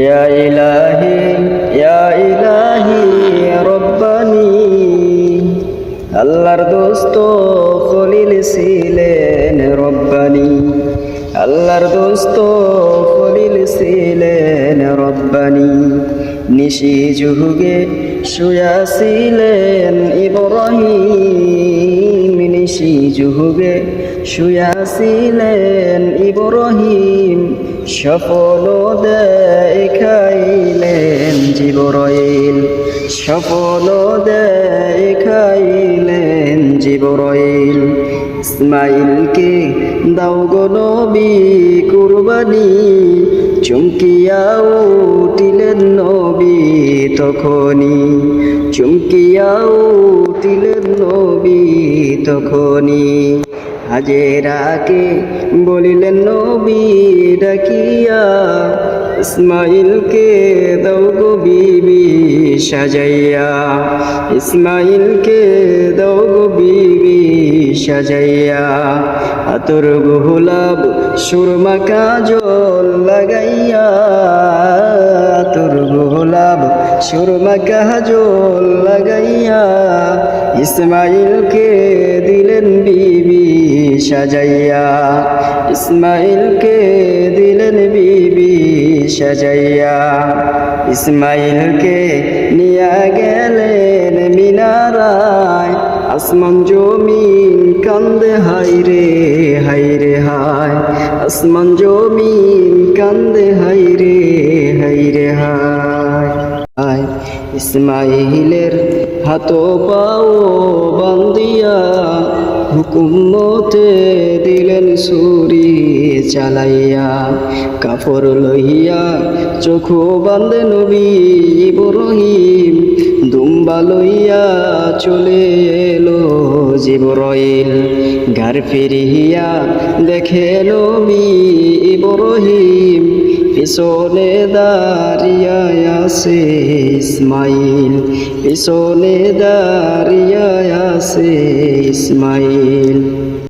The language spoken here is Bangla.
ইয়া ইলাহি রব্বানি। আল্লাহর দোস্ত খলিল ছিলেন রব্বানি, আল্লাহর দোস্ত খলিল ছিলেন রব্বানি। নিশি যুগে শুয়াছিলেন ইব্রাহিম, নিশি যুগে শুয়াছিলেন ইব্রাহিম। সফল দেখাইলেন জিবরাইল, সফল দেখাইলেন জিবরাইল। ইসমাইলকে দাও গো নবী কুরবানি, চমকিয়া উঠিলেন নবী তখনি, চমকিয়া উঠিলেন নবী তখনি। হাজেরাকে বলিলেন নবী ডাকিয়া, ইসমাইলকে দাও গো বিবি সাজাইয়া, ইসমাইলকে দাও গো বিবি সাজাইয়া। আতর গোলাপ সুরমা কাজল লাগাইয়া, আতর গোলাপ সুরমা কাজল লাগাইয়া। ইসমাইলকে দিলেন বিবি সাজাইয়া, ইসমাইলকে দিলেন বিবি সাজাইয়া। ইসমাইলকে নিয়া গেলেন মিনারায়, আসমান জমিন কান্দে হায়রে হায়রে হায়, আসমান জমিন কান্দে হায়রে হায়রে হায়। ইসমাইলের হাত পাও বান্দিয়া, হুকুম মতে দিলেন ছুরি চালাইয়া। কাপড় লইয়া চোখু বান্ধে নবী ইব্রাহিম, দুম্বা লইয়া চলে এলো জিবরাইল। ঘর ফিরিয়া দেখে নবী ইব্রাহিম, পিছনে দাঁড়িয়া আছে ইসমাইল, পিছনে দাঁড়িয়া আছে ইসমাইল।